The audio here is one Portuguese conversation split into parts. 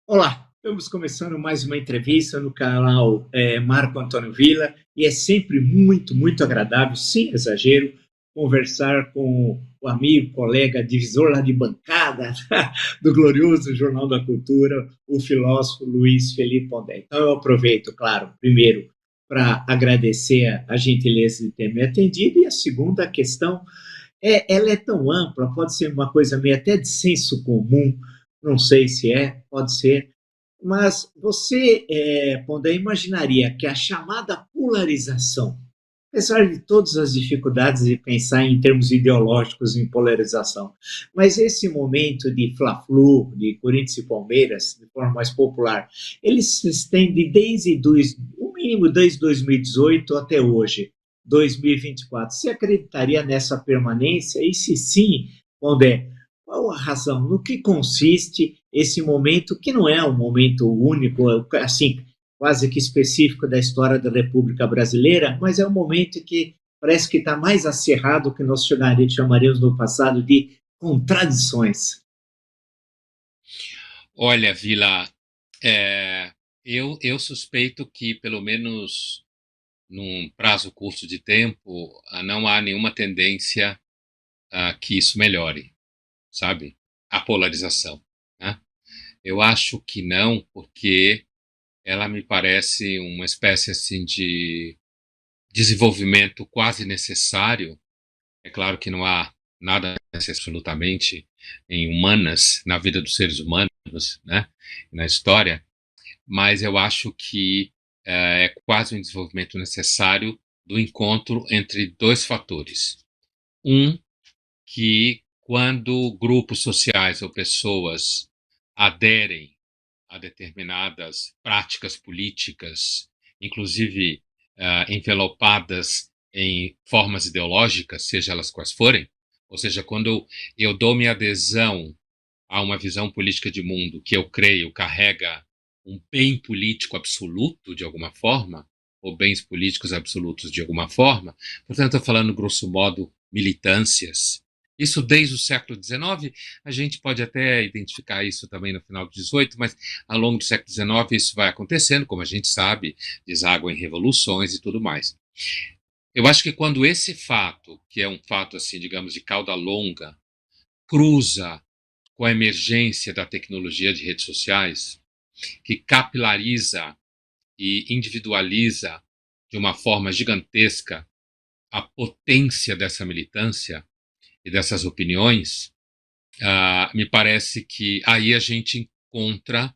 Olá, estamos começando mais uma entrevista no canal Marco Antônio Villa e é sempre muito agradável, sem exagero, conversar com o amigo, colega, divisor lá de bancada do glorioso Jornal da Cultura, o filósofo Luiz Felipe Pondé. Então eu aproveito, claro, primeiro para agradecer a gentileza de ter me atendido e a segunda questão ela é tão ampla, pode ser uma coisa meio até de senso comum, não sei se é, pode ser, mas você, Pondé, imaginaria que a chamada polarização, apesar de todas as dificuldades de pensar em termos ideológicos em polarização, mas esse momento de Fla-Flu, de Corinthians e Palmeiras, de forma mais popular, ele se estende o mínimo desde 2018 até hoje, 2024. Você acreditaria nessa permanência? E se sim, Pondé, qual a razão? No que consiste esse momento, que não é um momento único, assim, quase que específico da história da República Brasileira, mas é um momento que parece que está mais acirrado que nós chamaríamos no passado de contradições. Olha, Vila, eu suspeito que, pelo menos num prazo curto de tempo, não há nenhuma tendência a que isso melhore, sabe? A polarização, né? Eu acho que não, porque ela me parece uma espécie assim de desenvolvimento quase necessário. É claro que não há nada absolutamente em humanas, na vida dos seres humanos, né? Na história, mas eu acho que é quase um desenvolvimento necessário do encontro entre dois fatores. Um, que quando grupos sociais ou pessoas aderem a determinadas práticas políticas, inclusive envelopadas em formas ideológicas, seja elas quais forem, ou seja, quando eu dou minha adesão a uma visão política de mundo que eu creio carrega um bem político absoluto de alguma forma, ou bens políticos absolutos de alguma forma, portanto, estou falando, grosso modo, militâncias. Isso desde o século XIX, a gente pode até identificar isso também no final do XVIII, mas ao longo do século XIX isso vai acontecendo, como a gente sabe, deságua em revoluções e tudo mais. Eu acho que quando esse fato, que é um fato, assim, digamos, de cauda longa, cruza com a emergência da tecnologia de redes sociais, que capilariza e individualiza de uma forma gigantesca a potência dessa militância e dessas opiniões, me parece que aí a gente encontra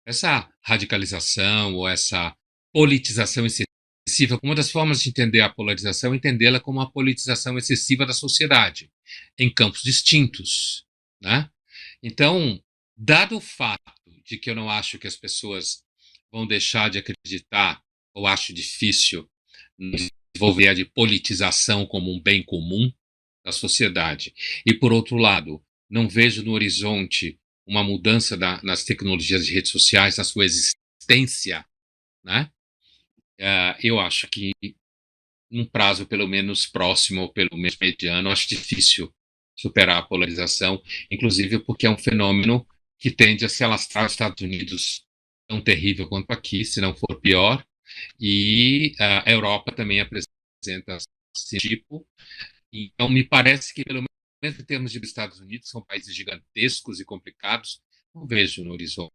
essa radicalização ou essa politização excessiva. Uma das formas de entender a polarização é entendê-la como uma politização excessiva da sociedade, em campos distintos, né? Então, dado o fato de que eu não acho que as pessoas vão deixar de acreditar, ou acho difícil desenvolver a de politização como um bem comum da sociedade, e por outro lado, não vejo no horizonte uma mudança nas tecnologias de redes sociais, na sua existência, né? Eu acho que num prazo pelo menos próximo, ou pelo menos mediano, acho difícil superar a polarização, inclusive porque é um fenômeno que tende a se alastrar nos Estados Unidos tão terrível quanto aqui, se não for pior, e a Europa também apresenta esse tipo. Então, me parece que, pelo menos em termos de Estados Unidos, são países gigantescos e complicados, não vejo no horizonte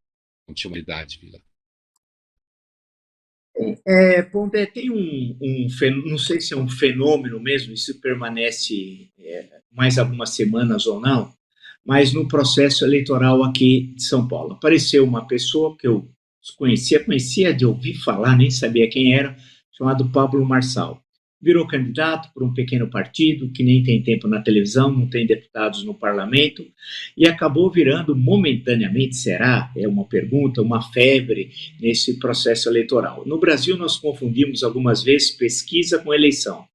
uma unidade, Vila. Pondé, tem não sei se é um fenômeno mesmo, isso permanece mais algumas semanas ou não, mas no processo eleitoral aqui de São Paulo. Apareceu uma pessoa que eu conhecia de ouvir falar, nem sabia quem era, chamado Pablo Marçal. Virou candidato por um pequeno partido que nem tem tempo na televisão, não tem deputados no parlamento, e acabou virando momentaneamente, será? É uma pergunta, uma febre nesse processo eleitoral. No Brasil, nós confundimos algumas vezes pesquisa com eleição.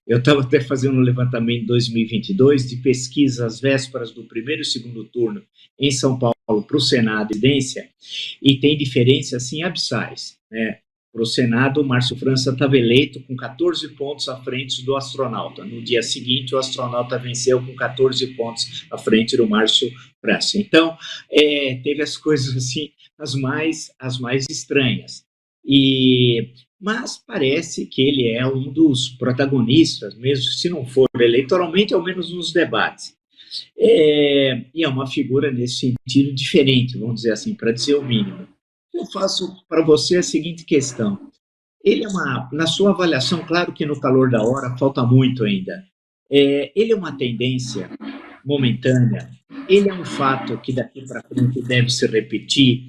Eu estava até fazendo um levantamento em 2022 de pesquisa às vésperas do primeiro e segundo turno em São Paulo para o Senado e presidência, e tem diferenças assim abissais, né? para o Senado, o Márcio França estava eleito com 14 pontos à frente do astronauta. No dia seguinte, o astronauta venceu com 14 pontos à frente do Márcio França. Então, teve as coisas assim, as mais estranhas. Mas parece que ele é um dos protagonistas, mesmo se não for eleitoralmente, ao menos nos debates. E é uma figura nesse sentido diferente, vamos dizer assim, para dizer o mínimo. Eu faço para você a seguinte questão. Ele é na sua avaliação, claro que no calor da hora falta muito ainda. Ele é uma tendência momentânea? Ele é um fato que daqui para frente deve se repetir?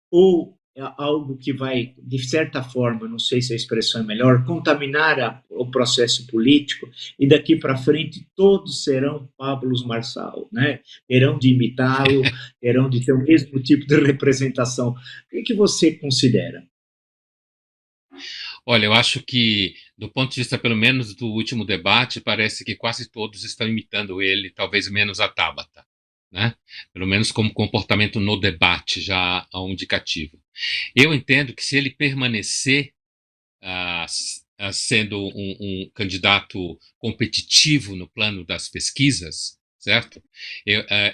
Ou é algo que vai, de certa forma, não sei se a expressão é melhor, contaminar o processo político e daqui para frente todos serão Pablo Marçal, né? Terão de imitá-lo, terão de ter o mesmo tipo de representação. O que você considera? Olha, eu acho que, do ponto de vista, pelo menos, do último debate, parece que quase todos estão imitando ele, talvez menos a Tabata, né? Pelo menos como comportamento no debate, já há um indicativo. Eu entendo que se ele permanecer sendo um candidato competitivo no plano das pesquisas, certo?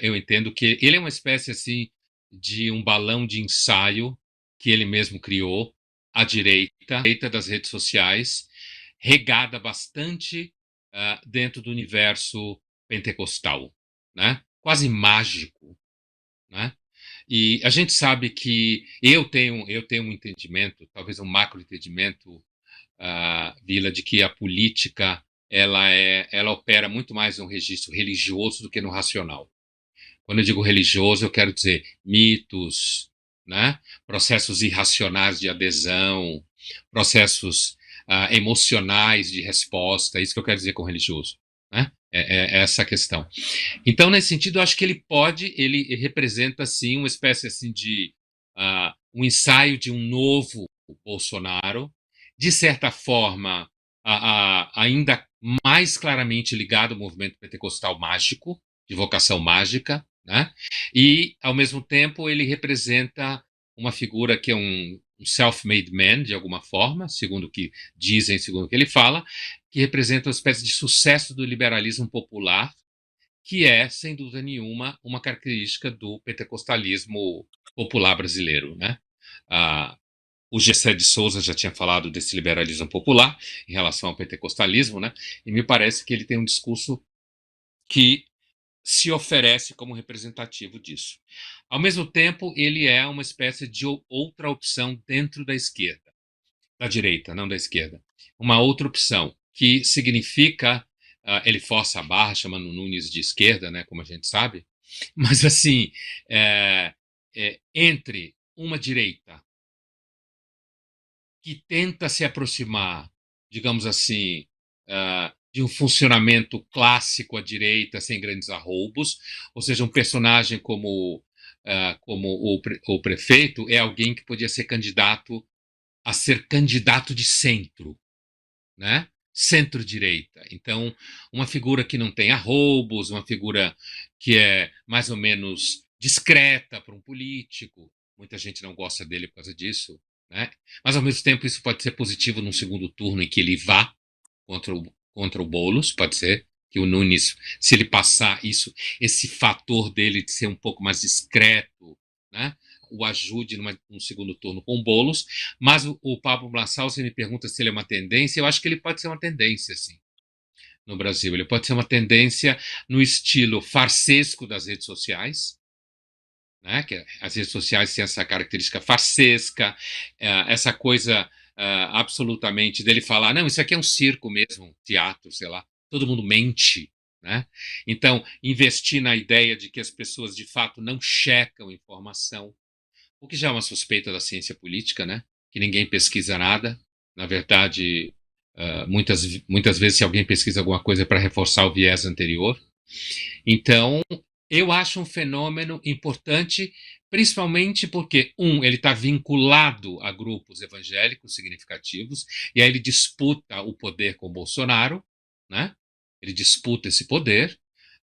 Eu entendo que ele é uma espécie assim de um balão de ensaio que ele mesmo criou à direita das redes sociais, regada bastante dentro do universo pentecostal, né? Quase mágico, né? E a gente sabe que eu tenho um entendimento, talvez um macro entendimento, Vila, de que a política ela opera muito mais no registro religioso do que no racional. Quando eu digo religioso, eu quero dizer mitos, né? Processos irracionais de adesão, processos emocionais de resposta, é isso que eu quero dizer com religioso, né? É essa a questão. Então, nesse sentido, eu acho que ele representa, sim, uma espécie assim de um ensaio de um novo Bolsonaro, de certa forma, ainda mais claramente ligado ao movimento pentecostal mágico, de vocação mágica, né? E, ao mesmo tempo, ele representa uma figura que é um self-made man, de alguma forma, segundo o que dizem, segundo o que ele fala, que representa uma espécie de sucesso do liberalismo popular, que é, sem dúvida nenhuma, uma característica do pentecostalismo popular brasileiro, né? O Gessé de Souza já tinha falado desse liberalismo popular em relação ao pentecostalismo, né? E me parece que ele tem um discurso que se oferece como representativo disso. Ao mesmo tempo, ele é uma espécie de outra opção dentro da esquerda, da direita, não da esquerda. Uma outra opção que significa, ele força a barra, chamando Nunes de esquerda, né, como a gente sabe, mas assim, entre uma direita que tenta se aproximar, digamos assim, de um funcionamento clássico à direita, sem grandes arroubos, ou seja, um personagem como o prefeito é alguém que podia ser candidato a ser candidato de centro, né? Centro-direita. Então, uma figura que não tem arroubos, uma figura que é mais ou menos discreta para um político. Muita gente não gosta dele por causa disso, né? Mas, ao mesmo tempo, isso pode ser positivo num segundo turno em que ele vá contra o Boulos, pode ser que o Nunes, se ele passar isso, esse fator dele de ser um pouco mais discreto, né, o ajude num segundo turno com o Boulos. Mas o Pablo Marçal, você me pergunta se ele é uma tendência, eu acho que ele pode ser uma tendência, sim, no Brasil. Ele pode ser uma tendência no estilo farsesco das redes sociais, né, que as redes sociais têm essa característica farsesca, essa coisa absolutamente dele falar, não, isso aqui é um circo mesmo, um teatro, sei lá, todo mundo mente, né? Então, investir na ideia de que as pessoas de fato não checam informação, o que já é uma suspeita da ciência política, né? Que ninguém pesquisa nada. Na verdade, muitas vezes, se alguém pesquisa alguma coisa é para reforçar o viés anterior. Então, eu acho um fenômeno importante, principalmente porque, ele está vinculado a grupos evangélicos significativos, e aí ele disputa o poder com o Bolsonaro, né? Ele disputa esse poder,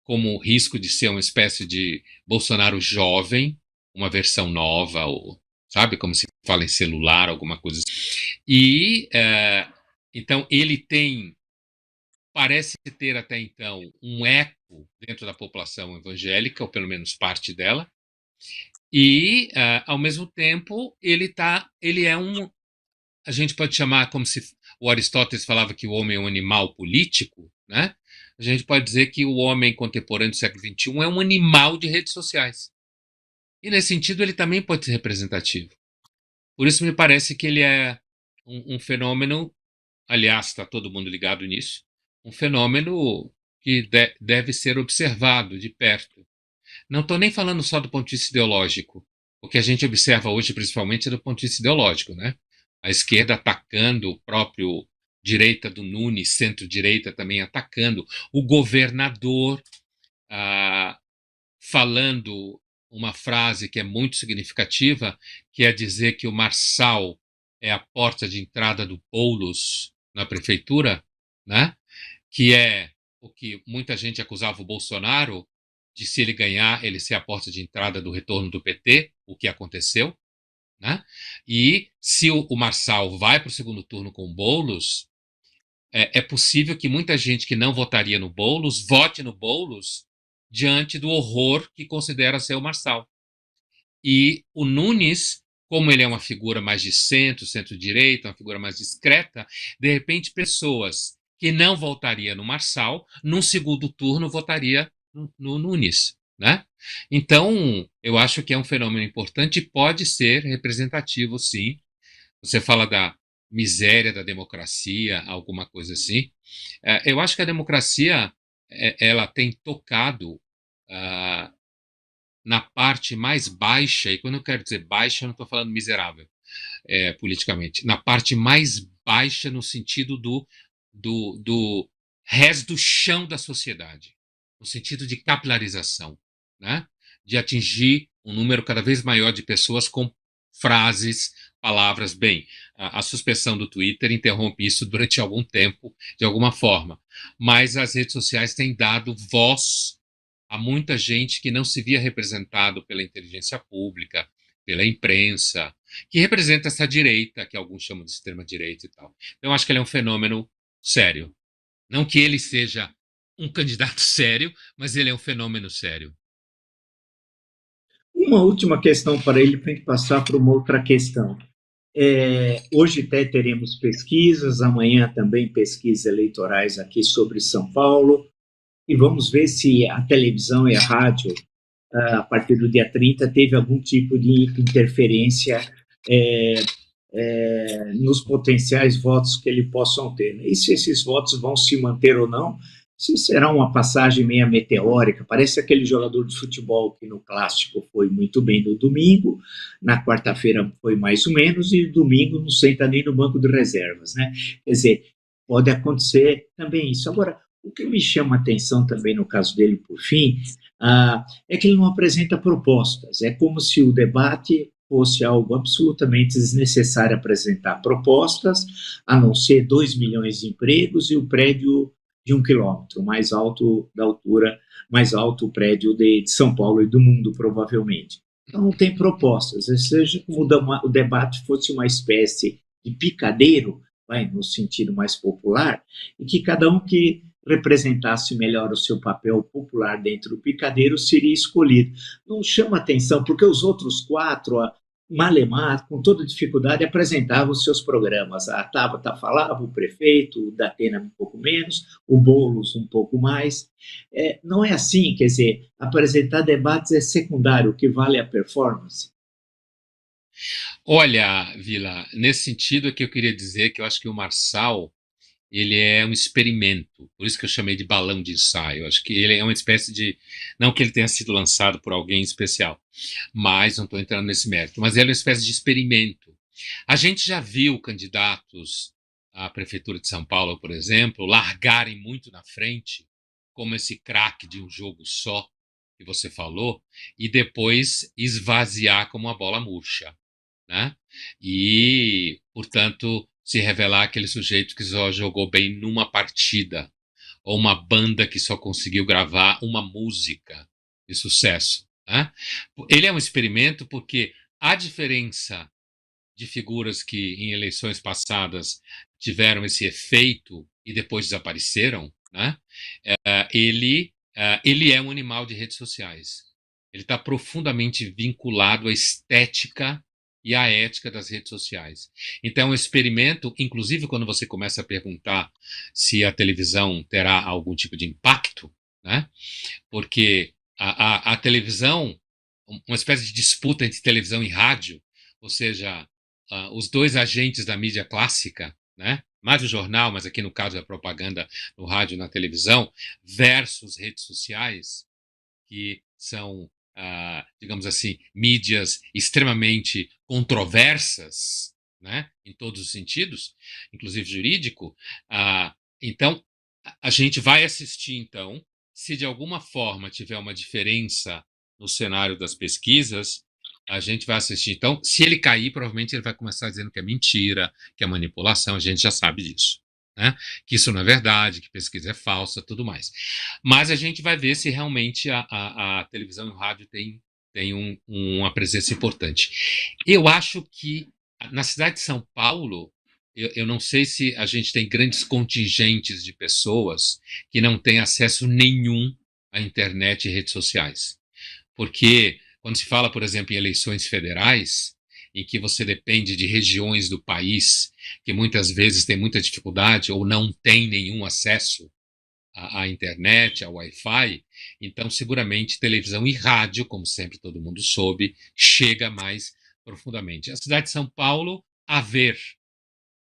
como o risco de ser uma espécie de Bolsonaro jovem, uma versão nova, ou sabe? Como se fala em celular, alguma coisa assim. E então ele parece ter até então um eco dentro da população evangélica, ou pelo menos parte dela, e ao mesmo tempo ele é a gente pode chamar como se o Aristóteles falava que o homem é um animal político, né? A gente pode dizer que o homem contemporâneo do século XXI é um animal de redes sociais. E nesse sentido ele também pode ser representativo. Por isso me parece que ele é um fenômeno, aliás, está todo mundo ligado nisso, um fenômeno que deve ser observado de perto. Não estou nem falando só do ponto de vista ideológico. O que a gente observa hoje, principalmente, é do ponto de vista ideológico, né? A esquerda atacando o próprio direita do Nunes, centro-direita também atacando, o governador falando uma frase que é muito significativa, que é dizer que o Marçal é a porta de entrada do Boulos na prefeitura, né? Que é o que muita gente acusava o Bolsonaro de, se ele ganhar, ele ser a porta de entrada do retorno do PT, o que aconteceu, né? E se o Marçal vai para o segundo turno com o Boulos, é possível que muita gente que não votaria no Boulos vote no Boulos diante do horror que considera ser o Marçal. E o Nunes, como ele é uma figura mais de centro, centro-direita, uma figura mais discreta, de repente pessoas que não votariam no Marçal, num segundo turno votaria no Nunes, né? Então, eu acho que é um fenômeno importante e pode ser representativo, sim. Você fala da miséria da democracia, alguma coisa assim. Eu acho que a democracia ela tem tocado ah, na parte mais baixa, e quando eu quero dizer baixa, eu não estou falando miserável politicamente, na parte mais baixa no sentido do resto do chão da sociedade, no sentido de capilarização, né? De atingir um número cada vez maior de pessoas com frases, palavras. Bem, a suspensão do Twitter interrompe isso durante algum tempo, de alguma forma, mas as redes sociais têm dado voz a muita gente que não se via representado pela inteligência pública, pela imprensa, que representa essa direita, que alguns chamam de extrema-direita e tal. Então, eu acho que ele é um fenômeno sério. Não que ele seja um candidato sério, mas ele é um fenômeno sério. Uma última questão para ele, para a gente passar para uma outra questão. Hoje até teremos pesquisas, amanhã também pesquisas eleitorais aqui sobre São Paulo, e vamos ver se a televisão e a rádio, a partir do dia 30, teve algum tipo de interferência nos potenciais votos que ele possam ter. E se esses votos vão se manter ou não, se será uma passagem meia meteórica. Parece aquele jogador de futebol que no clássico foi muito bem no domingo, na quarta-feira foi mais ou menos, e no domingo não senta nem no banco de reservas, né? Quer dizer, pode acontecer também isso. Agora, o que me chama a atenção também no caso dele, por fim, é que ele não apresenta propostas. É como se o debate fosse algo absolutamente desnecessário apresentar propostas, a não ser 2 milhões de empregos e o prédio de 1 quilômetro, mais alto da altura, mais alto o prédio de São Paulo e do mundo, provavelmente. Então não tem propostas, ou seja, como o debate fosse uma espécie de picadeiro, vai, no sentido mais popular, e que cada um que representasse melhor o seu papel popular dentro do picadeiro seria escolhido. Não chama atenção, porque os outros quatro, malemar, com toda dificuldade, apresentavam os seus programas. A Tabata falava, o prefeito, o Datena um pouco menos, o Boulos um pouco mais. Não é assim, quer dizer, apresentar debates é secundário, o que vale é a performance. Olha, Vila, nesse sentido é que eu queria dizer que eu acho que o Marçal ele é um experimento, por isso que eu chamei de balão de ensaio. Acho que ele é uma espécie de, não que ele tenha sido lançado por alguém especial, mas não estou entrando nesse mérito, mas ele é uma espécie de experimento. A gente já viu candidatos à prefeitura de São Paulo, por exemplo, largarem muito na frente, como esse craque de um jogo só que você falou, e depois esvaziar como uma bola murcha, né? E, portanto, se revelar aquele sujeito que só jogou bem numa partida, ou uma banda que só conseguiu gravar uma música de sucesso, né? Ele é um experimento porque a diferença de figuras que em eleições passadas tiveram esse efeito e depois desapareceram, né? Ele é um animal de redes sociais. Ele está profundamente vinculado à estética e à ética das redes sociais. Então, é um experimento, inclusive quando você começa a perguntar se a televisão terá algum tipo de impacto, né? Porque a televisão, uma espécie de disputa entre televisão e rádio, ou seja, os dois agentes da mídia clássica, né? Mais o jornal, mas aqui no caso é a propaganda no rádio e na televisão, versus redes sociais, que são, digamos assim, mídias extremamente controversas, né? Em todos os sentidos, inclusive jurídico. Então, a gente vai assistir, então, se de alguma forma tiver uma diferença no cenário das pesquisas, a gente vai assistir. Então, se ele cair, provavelmente ele vai começar dizendo que é mentira, que é manipulação, a gente já sabe disso, né? Que isso não é verdade, que pesquisa é falsa, tudo mais. Mas a gente vai ver se realmente a televisão e o rádio tem uma presença importante. Eu acho que na cidade de São Paulo, eu não sei se a gente tem grandes contingentes de pessoas que não têm acesso nenhum à internet e redes sociais. Porque quando se fala, por exemplo, em eleições federais, em que você depende de regiões do país que muitas vezes têm muita dificuldade ou não têm nenhum acesso à internet, ao Wi-Fi, então seguramente televisão e rádio, como sempre todo mundo soube, chega mais profundamente. A cidade de São Paulo, a ver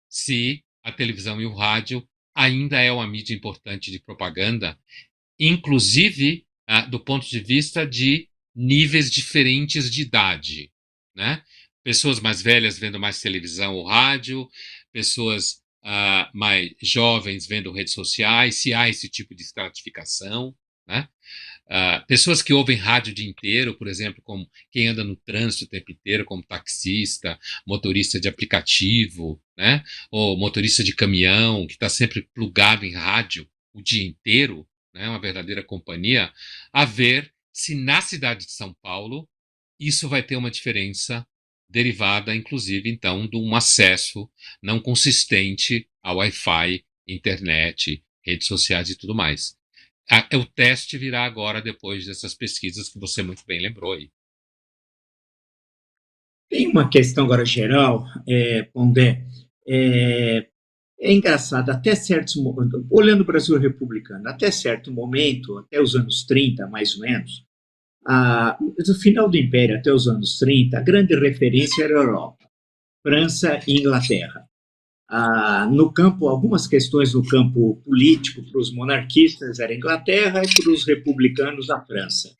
se a televisão e o rádio ainda é uma mídia importante de propaganda, inclusive do ponto de vista de níveis diferentes de idade, né? Pessoas mais velhas vendo mais televisão ou rádio, pessoas mais jovens vendo redes sociais, se há esse tipo de estratificação, né? Pessoas que ouvem rádio o dia inteiro, por exemplo, como quem anda no trânsito o tempo inteiro, como taxista, motorista de aplicativo, né? Ou motorista de caminhão, que está sempre plugado em rádio o dia inteiro, né? Uma verdadeira companhia, a ver se na cidade de São Paulo isso vai ter uma diferença derivada, inclusive, então, de um acesso não consistente ao Wi-Fi, internet, redes sociais e tudo mais. O teste virá agora, depois dessas pesquisas que você muito bem lembrou aí. Tem uma questão agora geral, Pondé, é engraçado, até certos momentos, olhando o Brasil republicano, até certo momento, até os anos 30, mais ou menos, do final do Império até os anos 30, a grande referência era a Europa, França e Inglaterra. No campo, algumas questões no campo político para os monarquistas era a Inglaterra e para os republicanos a França.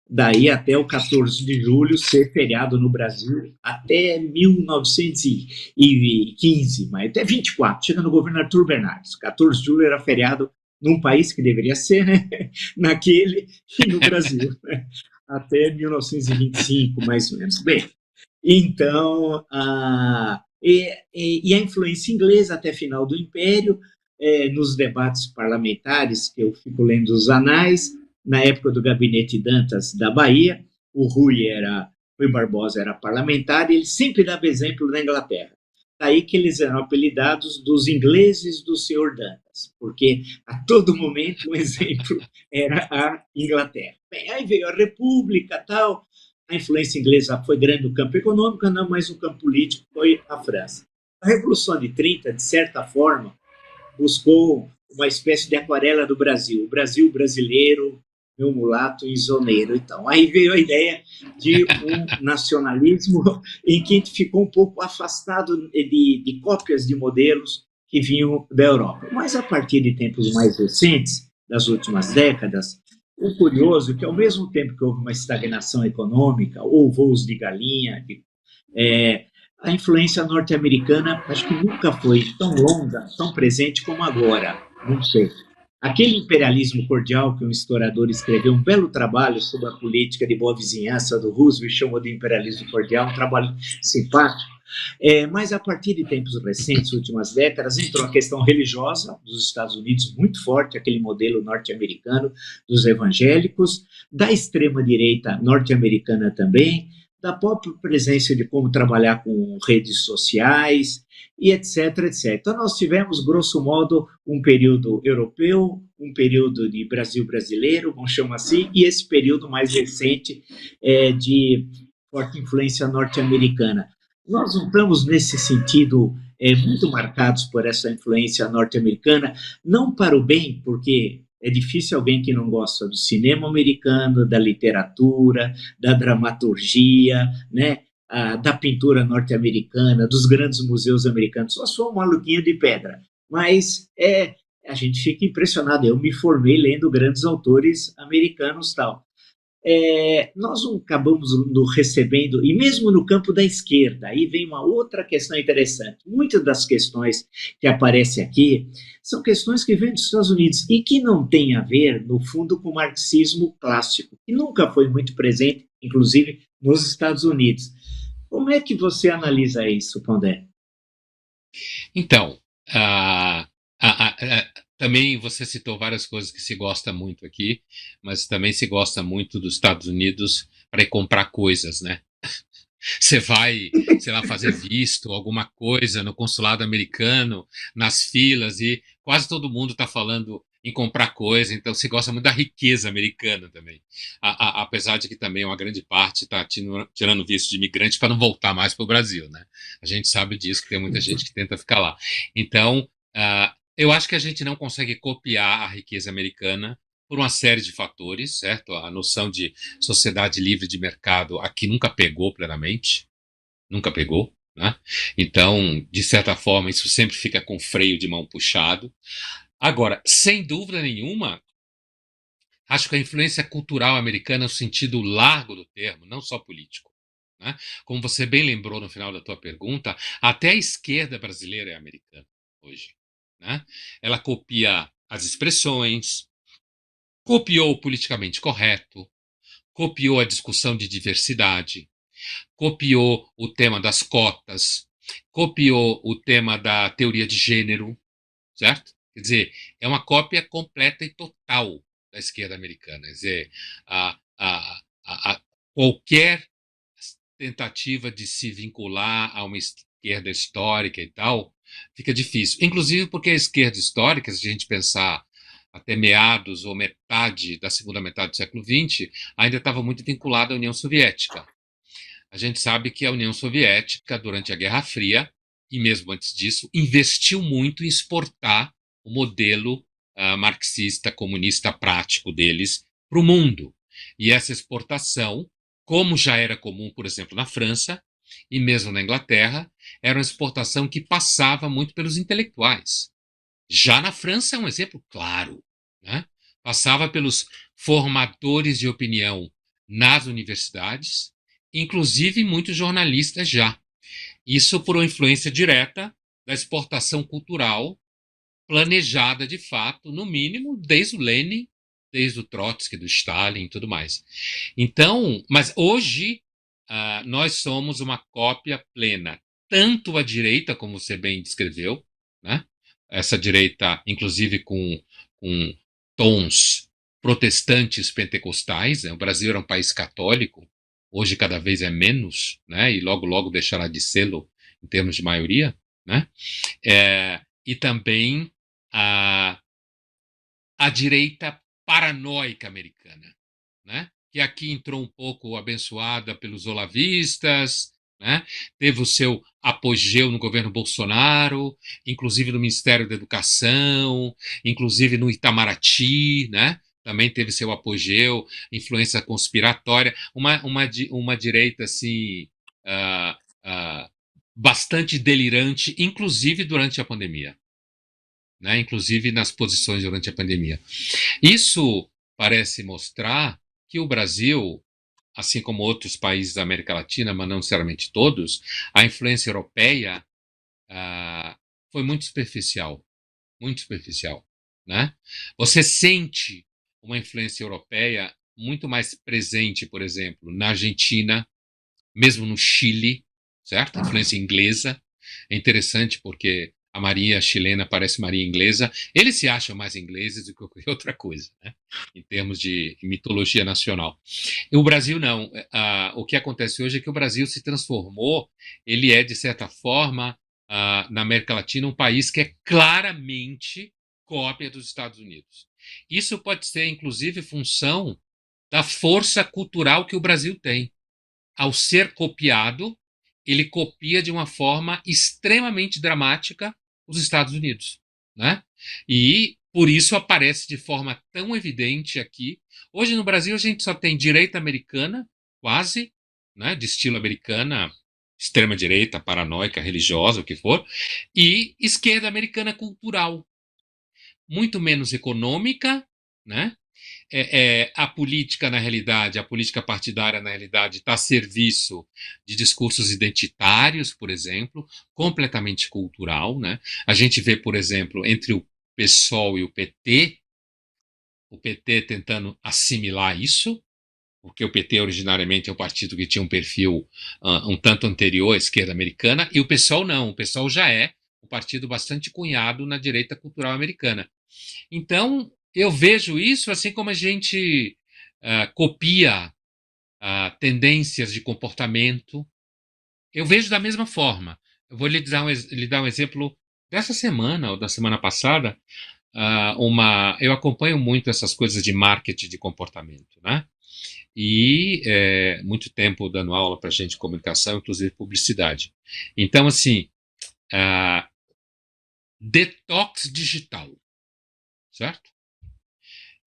Daí até o 14 de julho ser feriado no Brasil até 1915, mas até 24, chega no governo Arthur Bernardes. 14 de julho era feriado num país que deveria ser, né? Naquele e no Brasil, né? Até 1925, mais ou menos. Bem, então, e a influência inglesa até final do Império, nos debates parlamentares, que eu fico lendo os anais, na época do gabinete Dantas da Bahia, o Rui Barbosa era parlamentar, e ele sempre dava exemplo da Inglaterra. Daí que eles eram apelidados dos ingleses do senhor Dantas, porque a todo momento o exemplo era a Inglaterra. Bem, aí veio a República, tal, a influência inglesa foi grande no campo econômico, não, mas no campo político foi a França. A Revolução de 30, de certa forma, buscou uma espécie de aquarela do Brasil, o Brasil brasileiro, meu mulato isoneiro. Então, aí veio a ideia de um nacionalismo em que a gente ficou um pouco afastado de cópias de modelos que vinham da Europa. Mas a partir de tempos mais recentes, das últimas décadas, o curioso é que, ao mesmo tempo que houve uma estagnação econômica, ou voos de galinha, a influência norte-americana acho que nunca foi tão longa, tão presente como agora. Não sei. Aquele imperialismo cordial que um historiador escreveu um belo trabalho sobre a política de boa vizinhança do Roosevelt, chamou de imperialismo cordial, um trabalho simpático. Mas a partir de tempos recentes, últimas décadas, entrou a questão religiosa dos Estados Unidos muito forte, aquele modelo norte-americano dos evangélicos, da extrema-direita norte-americana também, da própria presença de como trabalhar com redes sociais e etc, etc. Então, nós tivemos, grosso modo, um período europeu, um período de Brasil brasileiro, vamos chamar assim, e esse período mais recente de forte influência norte-americana. Nós não estamos, nesse sentido, muito marcados por essa influência norte-americana, não para o bem, porque é difícil alguém que não gosta do cinema americano, da literatura, da dramaturgia, né? Da pintura norte-americana, dos grandes museus americanos. Só sou um maluquinho de pedra, mas a gente fica impressionado. Eu me formei lendo grandes autores americanos tal. Nós não acabamos recebendo, e mesmo no campo da esquerda, aí vem uma outra questão interessante. Muitas das questões que aparecem aqui são questões que vêm dos Estados Unidos e que não têm a ver, no fundo, com o marxismo clássico, que nunca foi muito presente, inclusive, nos Estados Unidos. Como é que você analisa isso, Pondé? Então, também você citou várias coisas que se gosta muito aqui, mas também se gosta muito dos Estados Unidos para ir comprar coisas, né? Você vai, sei lá, fazer visto, alguma coisa no consulado americano, nas filas, e quase todo mundo está falando em comprar coisa, então se gosta muito da riqueza americana também. Apesar de que também uma grande parte está tirando visto de imigrante para não voltar mais para o Brasil, né? A gente sabe disso, que tem muita gente que tenta ficar lá. Então, eu acho que a gente não consegue copiar a riqueza americana por uma série de fatores, certo? A noção de sociedade livre de mercado aqui nunca pegou plenamente, nunca pegou, né? Então, de certa forma, isso sempre fica com freio de mão puxado. Agora, sem dúvida nenhuma, acho que a influência cultural americana no sentido largo do termo, não só político, né? Como você bem lembrou no final da tua pergunta, até a esquerda brasileira é americana hoje, né? Ela copia as expressões, copiou o politicamente correto, copiou a discussão de diversidade, copiou o tema das cotas, copiou o tema da teoria de gênero, certo? Quer dizer, é uma cópia completa e total da esquerda americana. Quer dizer, qualquer tentativa de se vincular a uma esquerda histórica e tal, fica difícil. Inclusive porque a esquerda histórica, se a gente pensar até meados ou metade da segunda metade do século XX, ainda estava muito vinculada à União Soviética. A gente sabe que a União Soviética, durante a Guerra Fria, e mesmo antes disso, investiu muito em exportar o modelo marxista, comunista prático deles para o mundo. E essa exportação, como já era comum, por exemplo, na França e mesmo na Inglaterra, era uma exportação que passava muito pelos intelectuais. Já na França é um exemplo claro, né? Passava pelos formadores de opinião nas universidades, inclusive muitos jornalistas já. Isso por uma influência direta da exportação cultural planejada de fato, no mínimo, desde o Lenin, desde o Trotsky, do Stalin e tudo mais. Então, mas hoje nós somos uma cópia plena, tanto à direita, como você bem descreveu, né? Essa direita, inclusive com tons protestantes pentecostais, né? O Brasil era um país católico, hoje cada vez é menos, né? E logo, logo deixará de sê-lo em termos de maioria, né? E também a direita paranoica americana, né? Que aqui entrou um pouco abençoada pelos olavistas, né? Teve o seu apogeu no governo Bolsonaro, inclusive no Ministério da Educação, inclusive no Itamaraty, né? Também teve seu apogeu, influência conspiratória, uma direita assim bastante delirante, inclusive durante a pandemia, né? Inclusive nas posições durante a pandemia. Isso parece mostrar que o Brasil, assim como outros países da América Latina, mas não necessariamente todos, a influência europeia foi muito superficial, né? Você sente uma influência europeia muito mais presente, por exemplo, na Argentina, mesmo no Chile, certo? A influência inglesa é interessante porque a Maria chilena parece Maria inglesa. Eles se acham mais ingleses do que qualquer outra coisa, né? Em termos de mitologia nacional. E o Brasil não. O que acontece hoje é que o Brasil se transformou, ele é, de certa forma, na América Latina, um país que é claramente cópia dos Estados Unidos. Isso pode ser, inclusive, função da força cultural que o Brasil tem. Ao ser copiado, ele copia de uma forma extremamente dramática os Estados Unidos, né? E por isso aparece de forma tão evidente aqui. Hoje no Brasil a gente só tem direita americana, quase, né, de estilo americana, extrema direita, paranoica, religiosa, o que for, e esquerda americana cultural, muito menos econômica, né? A política, na realidade, a política partidária, na realidade, está a serviço de discursos identitários, por exemplo, completamente cultural, né? A gente vê, por exemplo, entre o PSOL e o PT tentando assimilar isso, porque o PT originariamente é um partido que tinha um perfil um tanto anterior à esquerda americana, e o PSOL não, o PSOL já é um partido bastante cunhado na direita cultural americana. Então, eu vejo isso assim como a gente copia tendências de comportamento. Eu vejo da mesma forma. Eu vou lhe dar um exemplo dessa semana ou da semana passada. Eu acompanho muito essas coisas de marketing de comportamento, né? E muito tempo dando aula para gente de comunicação, inclusive publicidade. Então, assim, detox digital, certo?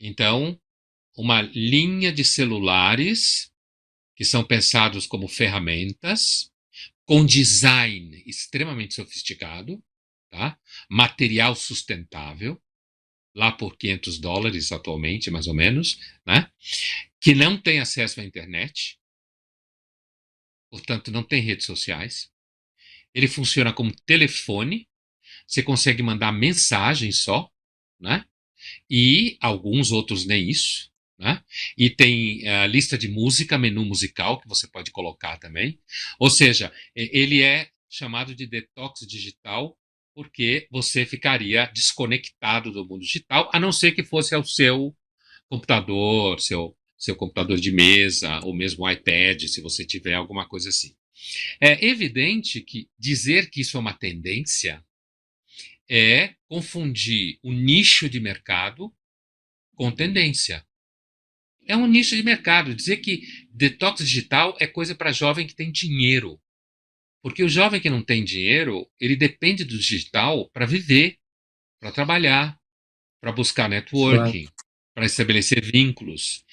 Então, uma linha de celulares que são pensados como ferramentas, com design extremamente sofisticado, tá? Material sustentável, lá por $500 atualmente, mais ou menos, né? Que não tem acesso à internet, portanto não tem redes sociais. Ele funciona como telefone, você consegue mandar mensagem só, né? E alguns outros nem isso, né? E tem a lista de música, menu musical que você pode colocar também. Ou seja, ele é chamado de detox digital porque você ficaria desconectado do mundo digital, a não ser que fosse ao seu computador, seu computador de mesa, ou mesmo iPad, se você tiver alguma coisa assim. É evidente que dizer que isso é uma tendência é confundir o nicho de mercado com tendência. É um nicho de mercado. Dizer que detox digital é coisa para jovem que tem dinheiro. Porque o jovem que não tem dinheiro, ele depende do digital para viver, para trabalhar, para buscar Claro. networking, para estabelecer vínculos,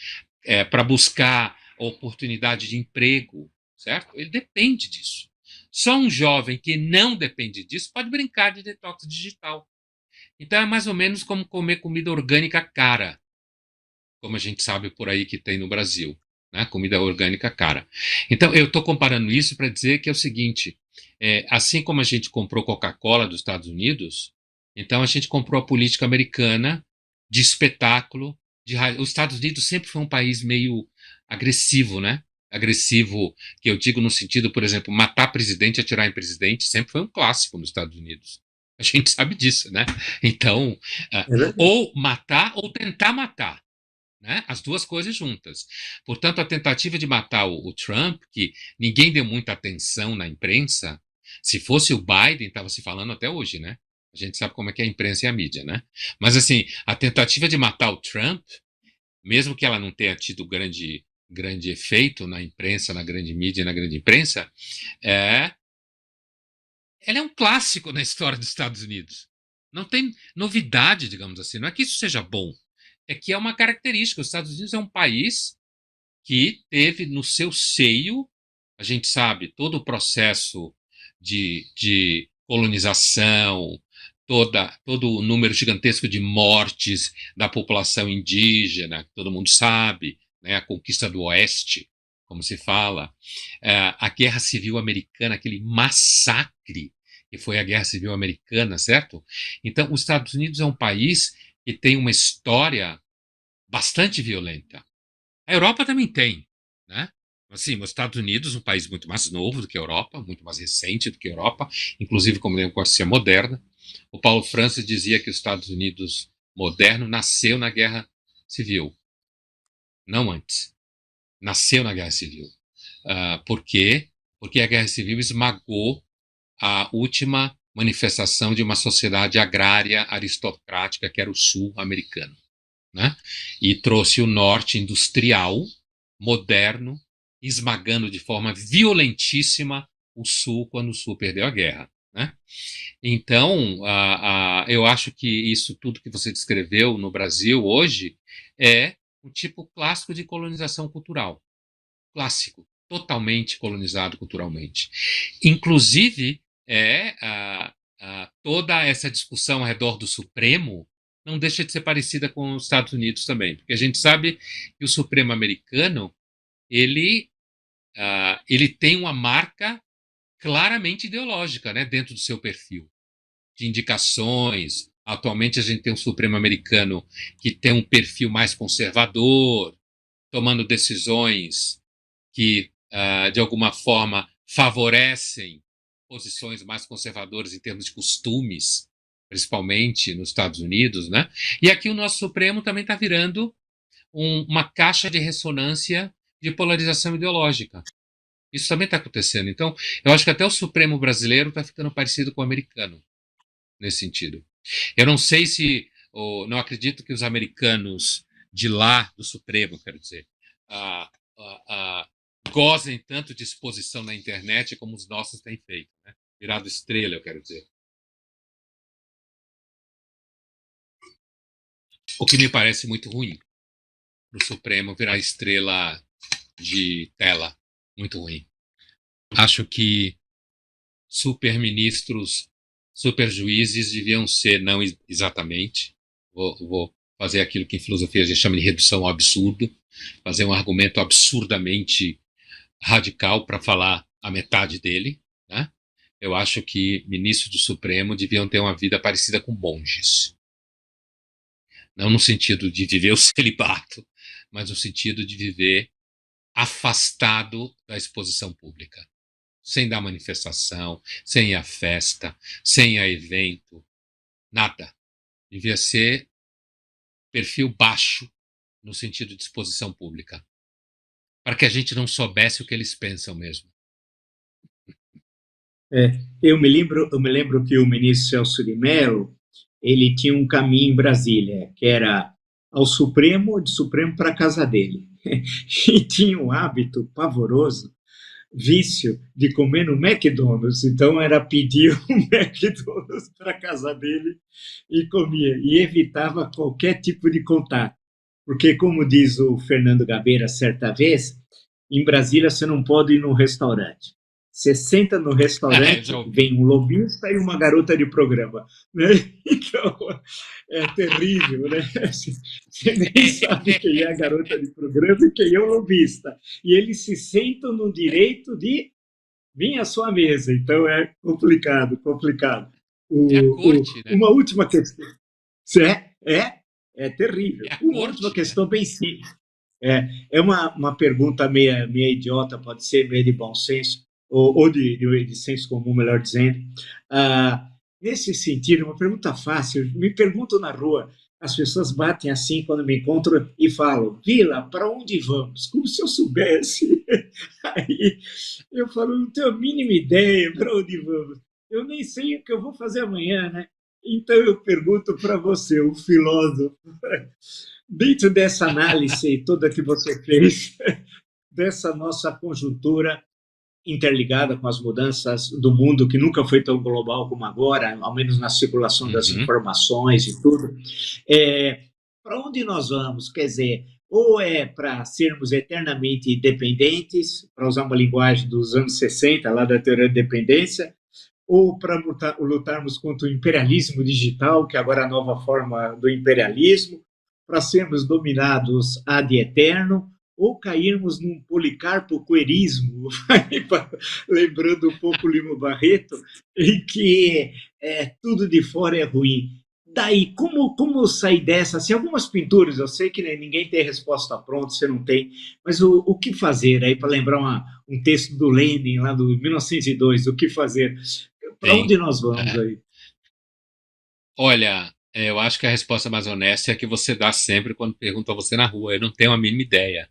para buscar oportunidade de emprego, certo? Ele depende disso. Só um jovem que não depende disso pode brincar de detox digital. Então é mais ou menos como comer comida orgânica cara, como a gente sabe por aí que tem no Brasil, né? Comida orgânica cara. Então eu estou comparando isso para dizer que é o seguinte: assim como a gente comprou Coca-Cola dos Estados Unidos, então a gente comprou a política americana de espetáculo. Os Estados Unidos sempre foi um país meio agressivo, né? Agressivo, que eu digo no sentido, por exemplo, matar presidente, atirar em presidente, sempre foi um clássico nos Estados Unidos. A gente sabe disso, né? Então, É verdade. ou matar ou tentar matar, né? As duas coisas juntas. Portanto, a tentativa de matar o Trump, que ninguém deu muita atenção na imprensa, se fosse o Biden, estava se falando até hoje, né? A gente sabe como é que é a imprensa e a mídia, né? Mas, assim, a tentativa de matar o Trump, mesmo que ela não tenha tido grande efeito na imprensa, na grande mídia e na grande imprensa, ela é um clássico na história dos Estados Unidos. Não tem novidade, digamos assim. Não é que isso seja bom, é que é uma característica. Os Estados Unidos é um país que teve no seu seio, a gente sabe, todo o processo de colonização, todo o número gigantesco de mortes da população indígena, que todo mundo sabe, né, a conquista do Oeste, como se fala, a Guerra Civil Americana, aquele massacre que foi a Guerra Civil Americana, certo? Então, os Estados Unidos é um país que tem uma história bastante violenta. A Europa também tem, né? Assim, os Estados Unidos, um país muito mais novo do que a Europa, muito mais recente do que a Europa, inclusive como democracia moderna. O Paulo Francis dizia que os Estados Unidos moderno nasceu na Guerra Civil, não antes. Nasceu na Guerra Civil. Por quê? Porque a Guerra Civil esmagou a última manifestação de uma sociedade agrária aristocrática, que era o sul americano, né? E trouxe o norte industrial, moderno, esmagando de forma violentíssima o sul quando o sul perdeu a guerra, né? Então, eu acho que isso tudo que você descreveu no Brasil hoje é um tipo clássico de colonização cultural. Clássico, totalmente colonizado culturalmente. Inclusive, toda essa discussão ao redor do Supremo não deixa de ser parecida com os Estados Unidos também, porque a gente sabe que o Supremo americano ele tem uma marca claramente ideológica, né, dentro do seu perfil de indicações. Atualmente a gente tem um Supremo americano que tem um perfil mais conservador, tomando decisões que, de alguma forma, favorecem posições mais conservadoras em termos de costumes, principalmente nos Estados Unidos, né? E aqui o nosso Supremo também está virando uma caixa de ressonância de polarização ideológica. Isso também está acontecendo. Então, eu acho que até o Supremo brasileiro está ficando parecido com o americano, nesse sentido. Eu não sei se, não acredito que os americanos de lá, do Supremo, quero dizer, gozem tanto de exposição na internet como os nossos têm feito, né? Virado estrela, eu quero dizer. O que me parece muito ruim para o Supremo virar estrela de tela. Muito ruim. Acho que superministros, superjuízes deviam ser, não exatamente, vou fazer aquilo que em filosofia a gente chama de redução ao absurdo, fazer um argumento absurdamente radical para falar a metade dele, né? Eu acho que ministros do Supremo deviam ter uma vida parecida com monges. Não no sentido de viver o celibato, mas no sentido de viver afastado da exposição pública. Sem dar manifestação, sem ir à festa, sem ir a evento, nada. Devia ser perfil baixo no sentido de exposição pública. Para que a gente não soubesse o que eles pensam mesmo. Eu me lembro que o ministro Celso de Mello, ele tinha um caminho em Brasília, que era ao Supremo, de Supremo para a casa dele. E tinha um hábito pavoroso, vício, de comer no McDonald's. Então era pedir um McDonald's para a casa dele e comia, e evitava qualquer tipo de contato. Porque, como diz o Fernando Gabeira certa vez, em Brasília você não pode ir num restaurante. Você senta no restaurante, vem um lobista e uma garota de programa. Né? Então, é terrível, né? Você nem sabe quem é a garota de programa e quem é o lobista. E eles se sentam no direito de vir à sua mesa. Então, é complicado, complicado. Corte, né? Uma última questão. É terrível. Uma última questão bem simples. É uma pergunta meia idiota, pode ser meio de bom senso, ou de senso comum, melhor dizendo. Nesse sentido, uma pergunta fácil, me perguntam na rua, as pessoas batem assim quando me encontram e falam, Vila, para onde vamos? Como se eu soubesse. Aí eu falo, não tenho a mínima ideia para onde vamos. Eu nem sei o que eu vou fazer amanhã, né? Então eu pergunto para você, o filósofo, dentro dessa análise toda que você fez, dessa nossa conjuntura interligada com as mudanças do mundo, que nunca foi tão global como agora, ao menos na circulação das informações e tudo, para onde nós vamos? Quer dizer, ou é para sermos eternamente independentes, para usar uma linguagem dos anos 60, lá da teoria da dependência, ou para lutarmos contra o imperialismo digital, que agora é a nova forma do imperialismo, para sermos dominados ad eterno, ou cairmos num policarpo-coerismo, lembrando um pouco o Lima Barreto, em que tudo de fora é ruim. Daí, como sair dessa? Assim, algumas pinturas, eu sei que ninguém tem resposta pronta, você não tem, mas o que fazer aí, para lembrar um texto do Lenin, lá do 1902, o que fazer? Para onde nós vamos aí? Olha, eu acho que a resposta mais honesta é a que você dá sempre quando perguntam a você na rua. Eu não tenho a mínima ideia,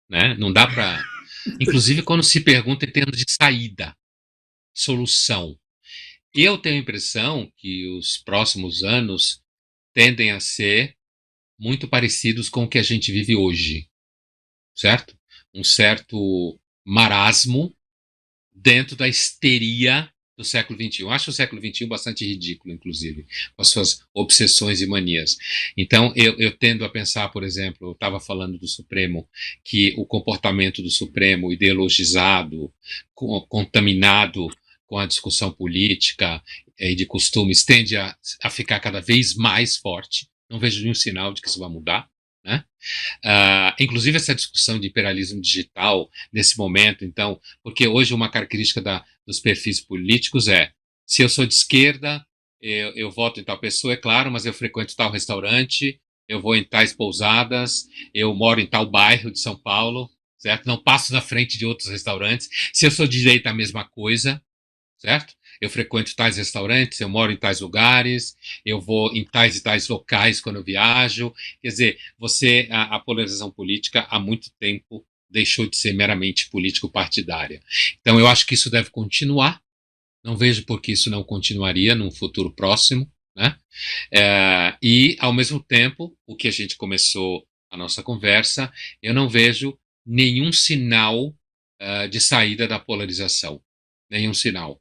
né? Não dá para. Inclusive quando se pergunta em termos de saída, solução. Eu tenho a impressão que os próximos anos tendem a ser muito parecidos com o que a gente vive hoje, certo? Um certo marasmo dentro da histeria do século XXI. Eu acho o século XXI bastante ridículo, inclusive, com as suas obsessões e manias. Então, eu tendo a pensar, por exemplo, eu estava falando do Supremo, que o comportamento do Supremo ideologizado, contaminado com a discussão política e de costumes, tende a ficar cada vez mais forte. Não vejo nenhum sinal de que isso vai mudar. Né? Inclusive essa discussão de imperialismo digital nesse momento, então, porque hoje uma característica dos perfis políticos é: se eu sou de esquerda, eu voto em tal pessoa, é claro, mas eu frequento tal restaurante, eu vou em tais pousadas, eu moro em tal bairro de São Paulo, certo? Não passo na frente de outros restaurantes. Se eu sou de direita, a mesma coisa, certo? Eu frequento tais restaurantes, eu moro em tais lugares, eu vou em tais e tais locais quando eu viajo. Quer dizer, a polarização política há muito tempo deixou de ser meramente político-partidária. Então, eu acho que isso deve continuar. Não vejo por que isso não continuaria num futuro próximo, né? E, ao mesmo tempo, o que a gente começou a nossa conversa, eu não vejo nenhum sinal de saída da polarização. Nenhum sinal.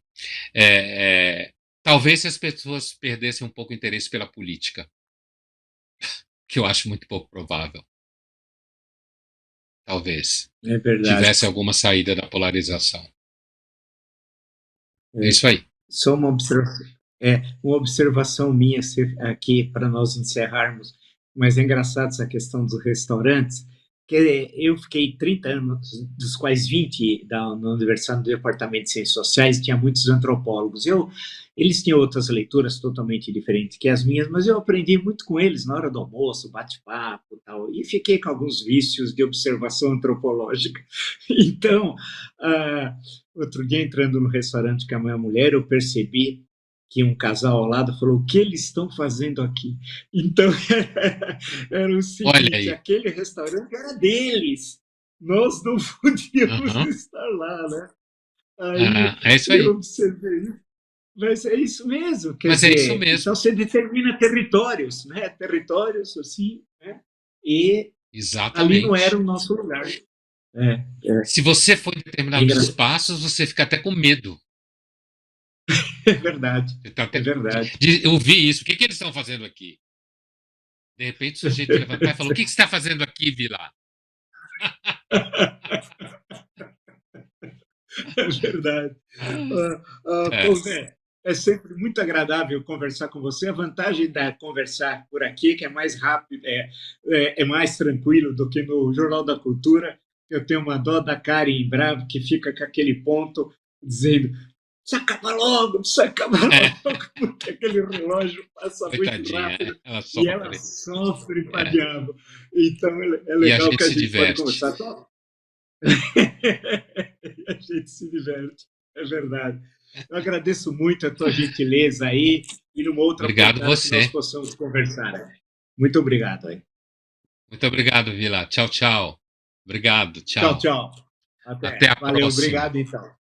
Talvez se as pessoas perdessem um pouco o interesse pela política, que eu acho muito pouco provável. Talvez É verdade. tivesse alguma saída da polarização. É É. isso aí. Só uma observação minha aqui para nós encerrarmos, mas é engraçado essa questão dos restaurantes, que eu fiquei 30 anos, dos quais 20 na Universidade do Departamento de Ciências Sociais, tinha muitos antropólogos. Eles tinham outras leituras totalmente diferentes que as minhas, mas eu aprendi muito com eles na hora do almoço, bate-papo e tal, e fiquei com alguns vícios de observação antropológica. Então, ah, outro dia, entrando no restaurante com a minha mulher, eu percebi que um casal ao lado falou: o que eles estão fazendo aqui? Então, era o Olha seguinte: aí. aquele restaurante era deles, nós não podíamos Uhum. estar lá, né? Aí É isso eu aí. observei isso, mas é isso mesmo, quer Mas é isso dizer, então mesmo. você determina territórios, né? Territórios assim, né? E ali não era Exatamente. o nosso lugar. É, é, Se você for em é, determinados espaços, você fica até com medo. é verdade, Você tá é até, verdade. de ouvir isso. O que, que eles estão fazendo aqui? De repente o sujeito levantar e falar: o que, que você está fazendo aqui, Vila? É verdade. Pois é sempre muito agradável conversar com você. A vantagem da conversar por aqui, que é mais rápido, é mais tranquilo do que no Jornal da Cultura. Eu tenho uma dó da Karen Bravo, que fica com aquele ponto dizendo: precisa acabar logo, precisa acabar É, logo, porque aquele relógio passa muito coitadinha, rápido ela e ela sofre. sofre para É. diabo. Então é E a legal que gente a se gente pode diverte. conversar. A gente se diverte, é verdade. Eu agradeço muito a tua gentileza aí e numa outra Obrigado oportunidade que nós você. possamos conversar. Muito obrigado aí. Muito obrigado, Vila. Tchau, tchau. Obrigado, Tchau, tchau. tchau. Até Até. a Valeu, próxima. obrigado então.